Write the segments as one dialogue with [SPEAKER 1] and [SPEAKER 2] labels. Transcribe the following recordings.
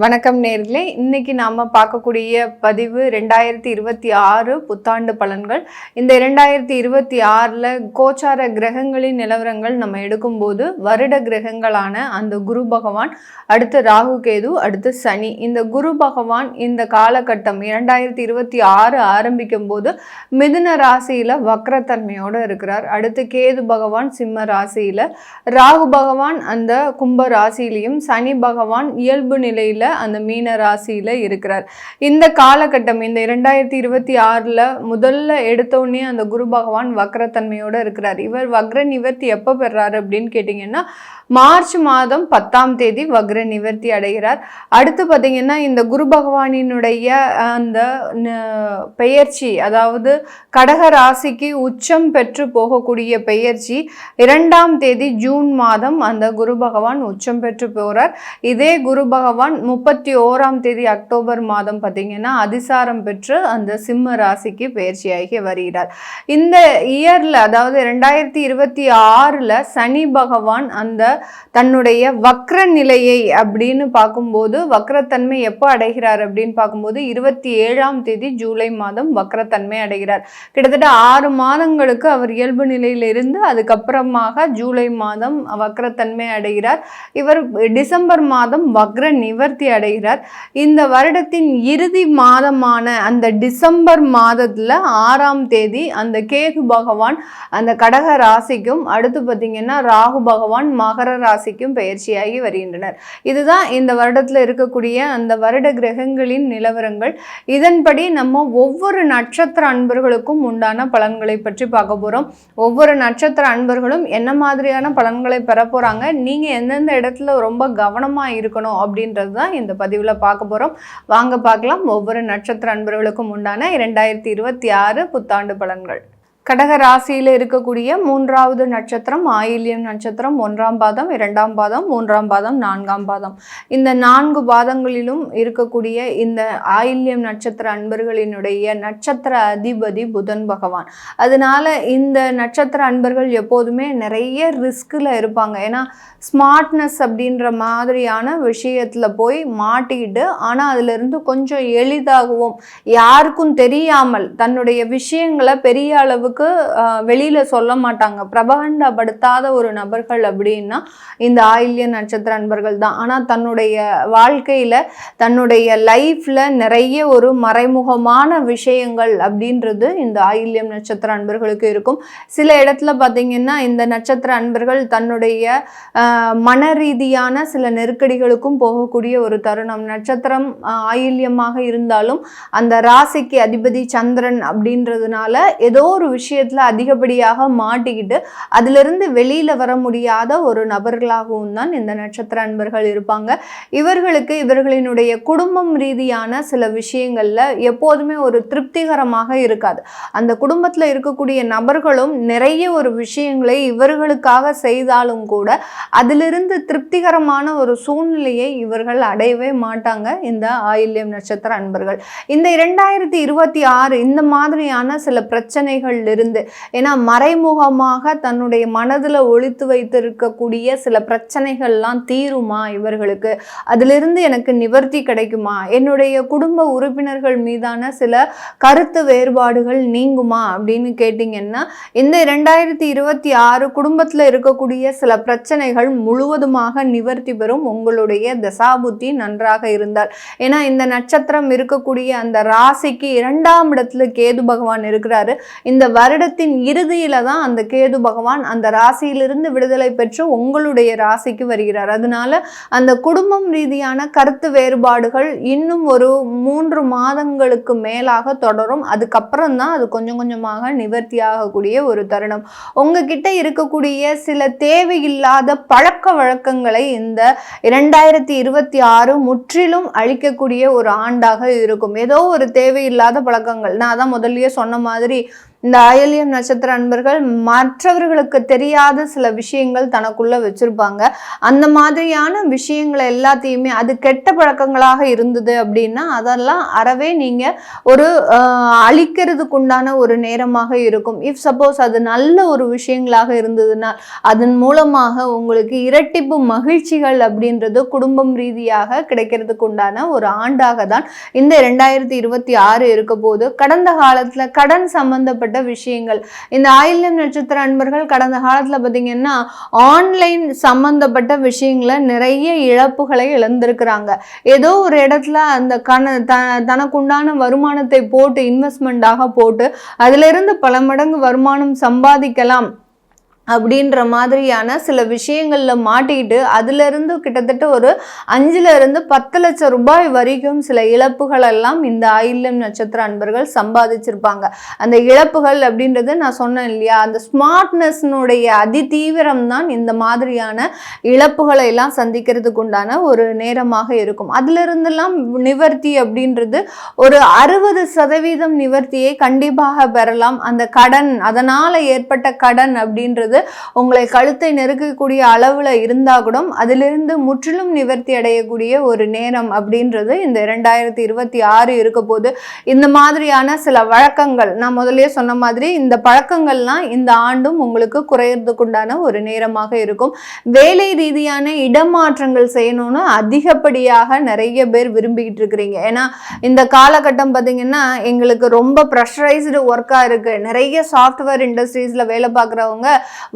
[SPEAKER 1] வணக்கம் நேர்களே. இன்னைக்கு நாம பார்க்கக்கூடிய பதிவு 2026 புத்தாண்டு பலன்கள். இந்த 2026ல கோச்சார கிரகங்களின் நிலவரங்கள் நம்ம எடுக்கும்போது வருட கிரகங்களான அந்த குரு பகவான், அடுத்து ராகு கேது, அடுத்து சனி. இந்த குரு பகவான் இந்த காலகட்டம் 2026 ஆரம்பிக்கும் போது மிதுன ராசியில வக்ரத்தன்மையோடு இருக்கிறார். அடுத்து கேது பகவான் சிம்ம ராசியில, ராகு பகவான் அந்த கும்ப ராசியிலையும், சனி பகவான் இயல்பு நிலையில அந்த மீன ராசியில இருக்கிறார். இந்த காலகட்டம் இந்த 2026ல முதல்ல எடுத்தோடனே அந்த குரு பகவான் வக்ரத்தன்மையோட இருக்கிறார். இவர் வக்ர நிவர்த்தி எப்போ பெறாரு அப்படின்னு கேட்டிங்கன்னா மார்ச் மாதம் 10ஆம் தேதி வக்ர நிவர்த்தி அடைகிறார். அடுத்து பார்த்தீங்கன்னா இந்த குரு பகவானினுடைய அந்த பெயர்ச்சி, அதாவது கடக ராசிக்கு உச்சம் பெற்று போகக்கூடிய பெயர்ச்சி 2ஆம் தேதி ஜூன் மாதம் அந்த குரு பகவான் உச்சம் பெற்று போகிறார். இதே குரு பகவான் 31ஆம் தேதி அக்டோபர் மாதம் பார்த்தீங்கன்னா அதிசாரம் பெற்று அந்த சிம்ம ராசிக்கு பெயர்ச்சியாகி வருகிறார். இந்த இயர்ல, அதாவது 2026ல சனி பகவான் அந்த தன்னுடைய வக்ர நிலையை அப்படின்னு பார்க்கும்போது வக்ரத்தன்மை எப்போ அடைகிறார் அப்படின்னு பார்க்கும்போது 27ஆம் தேதி ஜூலை மாதம் வக்ரத்தன்மை அடைகிறார். கிட்டத்தட்ட 6 மாதங்களுக்கு அவர் இயல்பு நிலையிலிருந்து அதுக்கப்புறமாக ஜூலை மாதம் வக்ரத்தன்மை அடைகிறார். இவர் டிசம்பர் மாதம் வக்ர நிவர்த்தி அடைகிறார். இந்த வருடத்தின் இறுதி மாதமான அந்த டிசம்பர் மாதத்துல 6ஆம் தேதி அந்த கேது பகவான் அந்த கடக ராசிக்கும், அடுத்து பார்த்தீங்கன்னா ராகு பகவான் மகர ராசிக்கும் பயிற்சியாகி வருகின்றனர். இதுதான் இந்த வருடத்துல இருக்கக்கூடிய அந்த வருட கிரகங்களின் நிலவரங்கள். இதன்படி நம்ம ஒவ்வொரு நட்சத்திர அன்பர்களுக்கும் உண்டான பலன்களை பற்றி பார்க்க போறோம். ஒவ்வொரு நட்சத்திர அன்பர்களும் என்ன மாதிரியான பலன்களை பெற போறாங்க, நீங்க எந்தெந்த இடத்துல ரொம்ப கவனமா இருக்கணும் அப்படின்றது தான் இந்த பதிவில் பார்க்க போகிறோம். வாங்க பார்க்கலாம் ஒவ்வொரு நட்சத்திர அன்பர்களுக்கும் உண்டான 2026 புத்தாண்டு பலன்கள். கடக ராசியில் இருக்கக்கூடிய 3வது நட்சத்திரம் ஆயில்யம் நட்சத்திரம். 1ஆம் பாதம், 2ஆம் பாதம், 3ஆம் பாதம், 4ஆம் பாதம். இந்த 4 பாதங்களிலும் இருக்கக்கூடிய இந்த ஆயில்யம் நட்சத்திர அன்பர்களினுடைய நட்சத்திர அதிபதி புதன் பகவான். அதனால இந்த நட்சத்திர அன்பர்கள் எப்போதுமே நிறைய ரிஸ்கில் இருப்பாங்க. ஏன்னா ஸ்மார்ட்னஸ் அப்படின்ற மாதிரியான விஷயத்தில் போய் மாட்டிக்கிட்டு, ஆனால் அதிலிருந்து கொஞ்சம் எளிதாகவும் யாருக்கும் தெரியாமல் தன்னுடைய விஷயங்களை பெரிய அளவுக்கு வெளியில சொல்ல மாட்டாங்க, பிரபகண்டப்படுத்தாத ஒரு நபர்கள் அப்படின்னா இந்த ஆயில்ய நட்சத்திர அன்பர்கள் தான். ஆனா தன்னுடைய வாழ்க்கையில தன்னுடைய லைஃப்ல நிறைய ஒரு மறைமுகமான விஷயங்கள் அப்படின்றது இந்த ஆயில்யம் நட்சத்திர அன்பர்களுக்கு இருக்கும். சில இடத்துல பார்த்தீங்கன்னா இந்த நட்சத்திர அன்பர்கள் தன்னுடைய மன ரீதியான சில நெருக்கடிகளுக்கும் போகக்கூடிய ஒரு தருணம். நட்சத்திரம் ஆயில்யமாக இருந்தாலும் அந்த ராசிக்கு அதிபதி சந்திரன் அப்படின்றதுனால ஏதோ ஒரு விஷயத்துல அதிகப்படியாக மாட்டிக்கிட்டு அதிலிருந்து வெளியில வர முடியாத ஒரு நபர்களாகவும் தான் இந்த நட்சத்திர அன்பர்கள் இருப்பாங்க. இவர்களுக்கு இவர்களினுடைய குடும்பம் ரீதியான சில விஷயங்கள்ல எப்போதுமே ஒரு திருப்திகரமாக இருக்காது. அந்த குடும்பத்துல இருக்கக்கூடிய நபர்களும் நிறைய ஒரு விஷயங்களை இவர்களுக்காக செய்தாலும் கூட அதிலிருந்து திருப்திகரமான ஒரு சூழ்நிலையை இவர்கள் அடையவே மாட்டாங்க இந்த ஆயில்யம் நட்சத்திர அன்பர்கள். இந்த 2026 இந்த மாதிரியான சில பிரச்சனைகள் இருந்து, ஏன்னா மறைமுகமாக தன்னுடைய மனதில் ஒழித்து வைத்திருக்கக்கூடிய சில பிரச்சனைகள்லாம் தீருமா இவர்களுக்கு, அதிலிருந்து எனக்கு நிவர்த்தி கிடைக்குமா, என்னுடைய குடும்ப உறுப்பினர்கள் மீதான சில கருத்து வேறுபாடுகள் நீங்குமா அப்படின்னு கேட்டிங்கன்னா இந்த 2026 குடும்பத்தில் இருக்கக்கூடிய சில பிரச்சனைகள் முழுவதுமாக நிவர்த்தி பெறும் உங்களுடைய தசாபுத்தி நன்றாக இருந்தால். ஏன்னா இந்த நட்சத்திரம் இருக்கக்கூடிய அந்த ராசிக்கு 2ஆம் இடத்துல கேது பகவான் இருக்கிறாரு. இந்த வருடத்தின் இறுதியில தான் அந்த கேது பகவான் அந்த ராசியிலிருந்து விடுதலை பெற்று உங்களுடைய ராசிக்கு வருகிறார். அதனால அந்த குடும்பம் ரீதியான கருத்து வேறுபாடுகள் இன்னும் ஒரு 3 மாதங்களுக்கு மேலாக தொடரும். அதுக்கப்புறம் தான் அது கொஞ்சம் கொஞ்சமாக நிவர்த்தி ஆகக்கூடிய ஒரு தருணம். உங்ககிட்ட இருக்கக்கூடிய சில தேவையில்லாத பழக்க வழக்கங்களை இந்த 2026 முற்றிலும் அழிக்கக்கூடிய ஒரு ஆண்டாக இருக்கும். ஏதோ ஒரு தேவையில்லாத பழக்கங்கள், நான் அதான் முதல்லயே சொன்ன மாதிரி இந்த ஆயில்யம் நட்சத்திர அன்பர்கள் மற்றவர்களுக்கு தெரியாத சில விஷயங்கள் தனக்குள்ள வச்சிருப்பாங்க. அந்த மாதிரியான விஷயங்களை எல்லாத்தையுமே, அது கெட்ட பழக்கங்களாக இருந்தது அப்படின்னா அதெல்லாம் அறவே நீங்க ஒரு அழிக்கிறதுக்கு உண்டான ஒரு நேரமாக இருக்கும். இஃப் சப்போஸ் அது நல்ல ஒரு விஷயங்களாக இருந்ததுன்னா அதன் மூலமாக உங்களுக்கு இரட்டிப்பு மகிழ்ச்சிகள் அப்படின்றது குடும்பம் ரீதியாக கிடைக்கிறதுக்கு உண்டான ஒரு ஆண்டாக தான் இந்த 2026 இருக்க போது. கடந்த காலத்துல கடன் சம்பந்தப்பட்ட விஷயங்கள், இந்த ஆயில்யம் நட்சத்திர அன்பர்கள் கடந்த காலத்துல பாத்தீங்கன்னா ஆன்லைன் சம்பந்தப்பட்ட விஷயங்களை நிறைய இழப்புகளை இழந்திருக்கிறாங்க. ஏதோ ஒரு இடத்துல அந்த தனக்குண்டான வருமானத்தை போட்டு இன்வெஸ்ட்மெண்டாக போட்டு அதுல இருந்து பல மடங்கு வருமானம் சம்பாதிக்கலாம் அப்படின்ற மாதிரியான சில விஷயங்கள்ல மாட்டிக்கிட்டு அதுல இருந்து கிட்டத்தட்ட ஒரு 5-10 லட்சம் ரூபாய் வரைக்கும் சில இழப்புகள் எல்லாம் இந்த ஆயில்யம் நட்சத்திர அன்பர்கள் சம்பாதிச்சிருப்பாங்க. அந்த இழப்புகள் அப்படின்றது நான் சொன்னேன் இல்லையா, அந்த ஸ்மார்ட்னஸ்னுடைய அதிதீவிரம் தான் இந்த மாதிரியான இழப்புகளை எல்லாம் சந்திக்கிறதுக்கு உண்டான ஒரு நேரமாக இருக்கும். அதுல இருந்தெல்லாம் நிவர்த்தி அப்படின்றது ஒரு 60% நிவர்த்தியை கண்டிப்பாக பெறலாம். அந்த கடன், அதனால ஏற்பட்ட கடன் அப்படின்றது உங்களை கழுத்தை நெருக்கக்கூடிய அளவுல இருந்தா கூட அதிலிருந்து முற்றிலும் நிவர்த்தி அடையக்கூடிய ஒரு நேரம் அப்படின்றது இந்த 2026 இருக்க போது. இந்த மாதிரியான சில வழக்கங்கள், நான் முதலே சொன்ன மாதிரி இந்த பழக்கங்கள்லாம் இந்த ஆண்டும் உங்களுக்கு குறையறதுக்குண்டான ஒரு நேரமாக இருக்கும். வேலை ரீதியான இடமாற்றங்கள் செய்யணும்னு அதிகப்படியாக நிறைய பேர் விரும்பிக்கிட்டு இருக்கிறீங்க. ஏன்னா இந்த காலகட்டம் பார்த்தீங்கன்னா எங்களுக்கு ரொம்ப ப்ரெஷரைஸ்டு ஒர்க்கா இருக்கு. நிறைய சாஃப்ட்வேர் இண்டஸ்ட்ரீஸ்ல வேலை பார்க்குறவங்க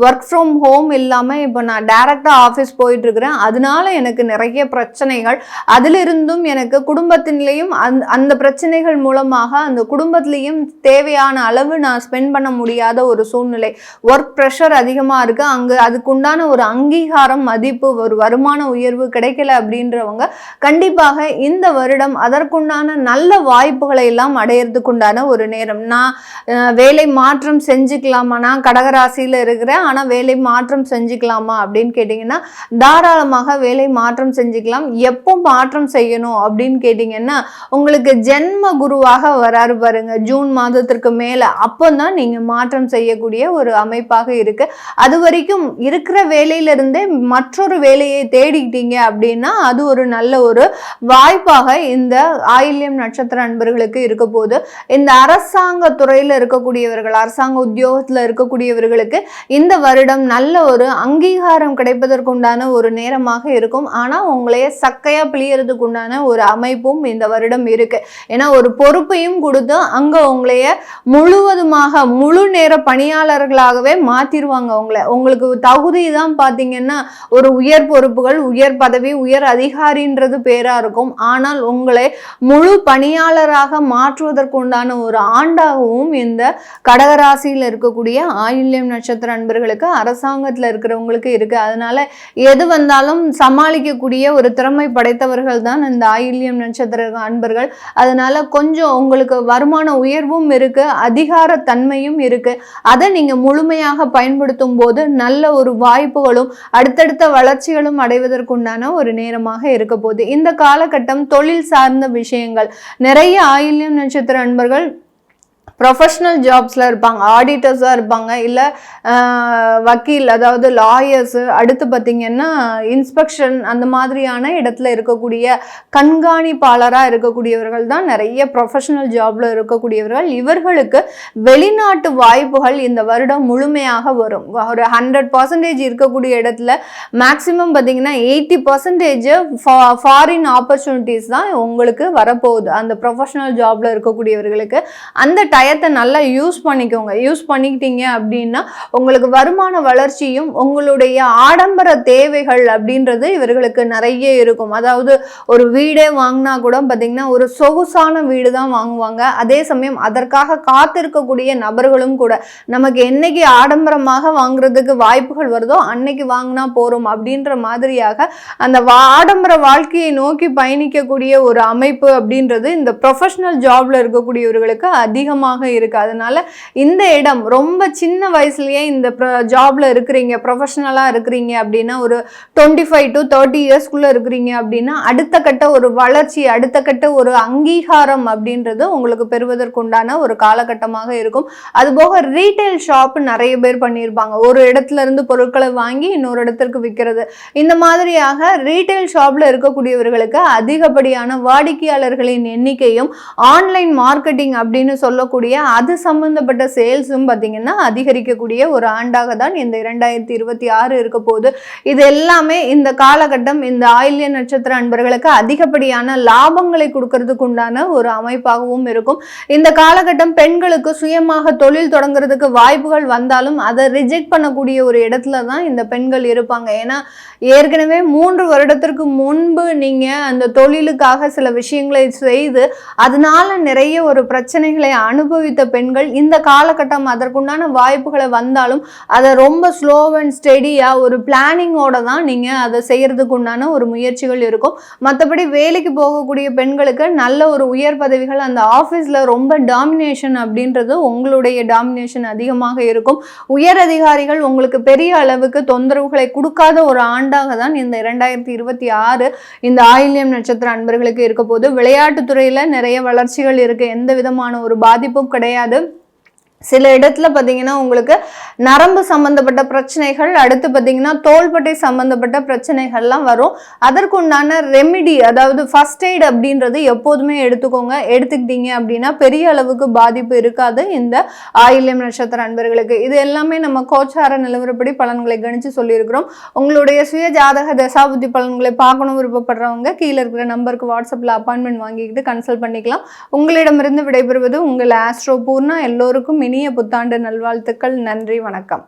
[SPEAKER 1] ஒர்க் ஃப்ரம் ஹோம் இல்லாமல் இப்போ நான் டைரக்டாக ஆஃபீஸ் போயிட்டு இருக்கிறேன். அதனால எனக்கு நிறைய பிரச்சனைகள், அதிலிருந்தும் எனக்கு குடும்பத்திலையும் அந்த பிரச்சனைகள் மூலமாக அந்த குடும்பத்திலையும் தேவையான அளவு நான் ஸ்பெண்ட் பண்ண முடியாத ஒரு சூழ்நிலை, ஒர்க் ப்ரெஷர் அதிகமாக இருக்கு. அங்கே அதுக்குண்டான ஒரு அங்கீகாரம், மதிப்பு, ஒரு வருமான உயர்வு கிடைக்கல அப்படின்றவங்க கண்டிப்பாக இந்த வருடம் அதற்குண்டான நல்ல வாய்ப்புகளை எல்லாம் அடையிறதுக்குண்டான ஒரு நேரம். நான் வேலை மாற்றம் செஞ்சுக்கலாமா, நான் கடகராசியில் இருக்கிறேன் ஆனால் வேலை மாற்றம் செஞ்சுக்கலாமா அப்படின்னு கேட்டிங்கன்னா தாராளமாக வேலை மாற்றம் செஞ்சுக்கலாம். எப்போ மாற்றம் செய்யணும் அப்படின்னு கேட்டிங்கன்னா உங்களுக்கு ஜென்ம குருவாக வராரு பாருங்க ஜூன் மாதத்திற்கு மேலே, அப்போ தான் நீங்கள் மாற்றம் செய்யக்கூடிய ஒரு அமைப்பாக இருக்கு. அது வரைக்கும் இருக்கிற வேலையிலிருந்தே மற்றொரு வேலையை தேடிக்கிட்டீங்க அப்படின்னா அது ஒரு நல்ல ஒரு வாய்ப்பாக இந்த ஆயில்யம் நட்சத்திர அன்பர்களுக்கு இருக்க போது. இந்த அரசாங்க துறையில் இருக்கக்கூடியவர்கள், அரசாங்க உத்தியோகத்தில் இருக்கக்கூடியவர்களுக்கு இந்த வருடம் நல்ல ஒரு அங்கீகாரம் கிடைப்பதற்குண்டான ஒரு நேரமாக இருக்கும். ஆனால் உங்களைய சக்கையா பிழியறதுக்கு உண்டான ஒரு அமைப்பும் இந்த வருடம் இருக்கு. ஏன்னா ஒரு பொறுப்பையும் கொடுத்து அங்க உங்களைய முழுவதுமாக முழு நேர பணியாளர்களாகவே மாத்திருவாங்க. உங்களுக்கு தகுதி தான் பார்த்தீங்கன்னா ஒரு உயர் பொறுப்புகள், உயர் பதவி, உயர் அதிகாரின்றது பேரா இருக்கும். ஆனால் உங்களை முழு பணியாளராக மாற்றுவதற்கு உண்டான ஒரு ஆண்டாகவும் இந்த கடகராசியில் இருக்கக்கூடிய ஆயில்யம் நட்சத்திர அன்பர்களுக்கு, அரசாங்கத்தில் இருக்கிறவங்களுக்கு இருக்கு. அதனால எது வந்தாலும் சமாளிக்கக்கூடிய ஒரு திறமை படைத்தவர்கள் தான் இந்த ஆயில்யம் நட்சத்திர அன்பர்கள். அதனால கொஞ்சம் உங்களுக்கு வருமான உயர்வும் இருக்கு, அதிகார தன்மையும் இருக்கு. அதை நீங்க முழுமையாக பயன்படுத்தும் போது நல்ல ஒரு வாய்ப்புகளும் அடுத்தடுத்த வளர்ச்சிகளும் அடைவதற்குண்டான ஒரு நேரமாக இருக்க போகுது. இந்த காலகட்டம் தொழில் சார்ந்த விஷயங்கள், நிறைய ஆயில்யம் நட்சத்திர அன்பர்கள் ப்ரொஃபஷ்னல் ஜாப்ஸில் இருப்பாங்க, ஆடிட்டர்ஸாக இருப்பாங்க, இல்லை வக்கீல், அதாவது லாயர்ஸு, அடுத்து பார்த்திங்கன்னா இன்ஸ்பெக்ஷன், அந்த மாதிரியான இடத்துல இருக்கக்கூடிய கண்காணிப்பாளராக இருக்கக்கூடியவர்கள் தான் நிறைய ப்ரொஃபஷ்னல் ஜாபில் இருக்கக்கூடியவர்கள். இவர்களுக்கு வெளிநாட்டு வாய்ப்புகள் இந்த வருடம் முழுமையாக வரும். ஒரு 100% இருக்கக்கூடிய இடத்துல மேக்சிமம் பார்த்திங்கன்னா 80% ஃபாரின் ஆப்பர்ச்சுனிட்டிஸ் தான் உங்களுக்கு வரப்போகுது. அந்த ப்ரொஃபஷ்னல் ஜாபில் இருக்கக்கூடியவர்களுக்கு அந்த டயத்தை நல்லா யூஸ் பண்ணிக்கோங்க. யூஸ் பண்ணிக்கிட்டீங்க அப்படின்னா உங்களுக்கு வருமான வளர்ச்சியும் உங்களுடைய ஆடம்பர தேவைகள் அப்படின்றது இவர்களுக்கு நிறைய இருக்கும். அதாவது ஒரு வீடே வாங்கினா கூட பார்த்தீங்கன்னா ஒரு சொகுசான வீடு தான் வாங்குவாங்க. அதே சமயம் அதற்காக காத்திருக்கக்கூடிய நபர்களும் கூட நமக்கு என்னைக்கு ஆடம்பரமாக வாங்குறதுக்கு வாய்ப்புகள் வருதோ அன்னைக்கு வாங்கினா போறோம் அப்படின்ற மாதிரியாக அந்த ஆடம்பர வாழ்க்கையை நோக்கி பயணிக்கக்கூடிய ஒரு அமைப்பு அப்படின்றது இந்த ப்ரொஃபஷனல் ஜாப்ல இருக்கக்கூடியவர்களுக்கு அதிகமாக இருக்கு. அதனால இந்த இடம் ரொம்ப சின்ன வயசுலயே இந்த ஜாப்ல இருக்கிறீங்க, ப்ரொஃபஷனலா இருக்கிறீங்க அப்படின்னா, ஒரு 25 to 30 இயர்ஸ்க்குள்ள இருக்கிறீங்க அப்படின்னா, அடுத்த கட்ட ஒரு வளர்ச்சி, அடுத்த கட்ட ஒரு அங்கீகாரம் அப்படின்றது உங்களுக்கு பெறுவதற்குண்டான ஒரு காலகட்டமாக இருக்கும். அதுபோக ரீட்டைல் ஷாப் நிறைய பேர் பண்ணியிருப்பாங்க. ஒரு இடத்துல இருந்து பொருட்களை வாங்கி இன்னொரு இடத்திற்கு விற்கிறது. இந்த மாதிரியாக ரீட்டைல் ஷாப்ல இருக்கக்கூடியவர்களுக்கு அதிகப்படியான வாடிக்கையாளர்களின் எண்ணிக்கையும் ஆன்லைன் மார்க்கெட்டிங் அப்படின்னு சொல்லக்கூடிய அது சம்பந்தப்பட்ட சேல்ஸும் பார்த்தீங்கன்னா அதிகரிக்கக்கூடிய ஒரு ஆண்டாக தான் இந்த 2026 இருக்க போகுது. இது எல்லாமே இந்த காலகட்டம் இந்த ஆயில்ய நட்சத்திர அன்பர்களுக்கு அதிகப்படியான லாபங்களை கொடுக்கறதுக்கு உண்டான ஒரு அமைப்பாகவும் இருக்கும். இந்த காலகட்டம் பெண்களுக்கு சுயமாக தொழில் தொடங்குறதுக்கு வாய்ப்புகள் வந்தாலும் அதை ரிஜெக்ட் பண்ணக்கூடிய ஒரு இடத்துல தான் இந்த பெண்கள் இருப்பாங்க. ஏன்னா ஏற்கனவே 3 வருடத்திற்கு முன்பு நீங்க அந்த தொழிலுக்காக சில விஷயங்களை செய்து அதனால நிறைய ஒரு பிரச்சனைகளை அனுபவித்த பெண்கள் இந்த காலகட்டம் அதற்குண்டான வாய்ப்புகளை வந்தாலும் அதை ரொம்ப ஸ்லோ அண்ட் ஸ்டெடியா ஒரு பிளானிங்கோட தான் நீங்க அதை செய்யறதுக்கு உண்டான ஒரு முயற்சிகள் இருக்கும். மற்றபடி வேலைக்கு போகக்கூடிய பெண்களுக்கு நல்ல ஒரு உயர் பதவிகள் அந்த ஆஃபீஸில் ரொம்ப டாமினேஷன் அப்படின்றது உங்களுடைய டாமினேஷன் அதிகமாக இருக்கும். உயர் அதிகாரிகள் உங்களுக்கு பெரிய அளவுக்கு தொந்தரவுகளை கொடுக்காத ஒரு ஆண்டாக தான் இந்த 2026 இந்த ஆயில்யம் நட்சத்திர அன்பர்களுக்கு இருக்க போது. விளையாட்டுத்துறையில நிறைய வளர்ச்சிகள் இருக்கு, எந்த விதமான ஒரு பாதிப்பும் கிடையாது. சில இடத்துல பார்த்தீங்கன்னா உங்களுக்கு நரம்பு சம்பந்தப்பட்ட பிரச்சனைகள், அடுத்து பார்த்தீங்கன்னா தோள்பட்டை சம்பந்தப்பட்ட பிரச்சனைகள்லாம் வரும். அதற்குண்டான ரெமிடி, அதாவது ஃபர்ஸ்ட் எய்ட் அப்படின்றது எப்போதுமே எடுத்துக்கோங்க. எடுத்துக்கிட்டீங்க அப்படின்னா பெரிய அளவுக்கு பாதிப்பு இருக்காது இந்த ஆயில்யம் நட்சத்திர அன்பர்களுக்கு. இது எல்லாமே நம்ம கோச்சார நிலவரப்படி பலன்களை கணிச்சு சொல்லியிருக்கிறோம். உங்களுடைய சுய ஜாதக தசாபுத்தி பலன்களை பார்க்கணும் விருப்பப்படுறவங்க கீழே இருக்கிற நம்பருக்கு வாட்ஸ்அப்பில் அப்பாயின்மெண்ட் வாங்கிக்கிட்டு கன்சல்ட் பண்ணிக்கலாம். உங்களிடமிருந்து விடைபெறுவது உங்கள் ஆஸ்ட்ரோ பூர்ணா. எல்லோருக்கும் இனிய புத்தாண்டு நல்வாழ்த்துக்கள். நன்றி, வணக்கம்.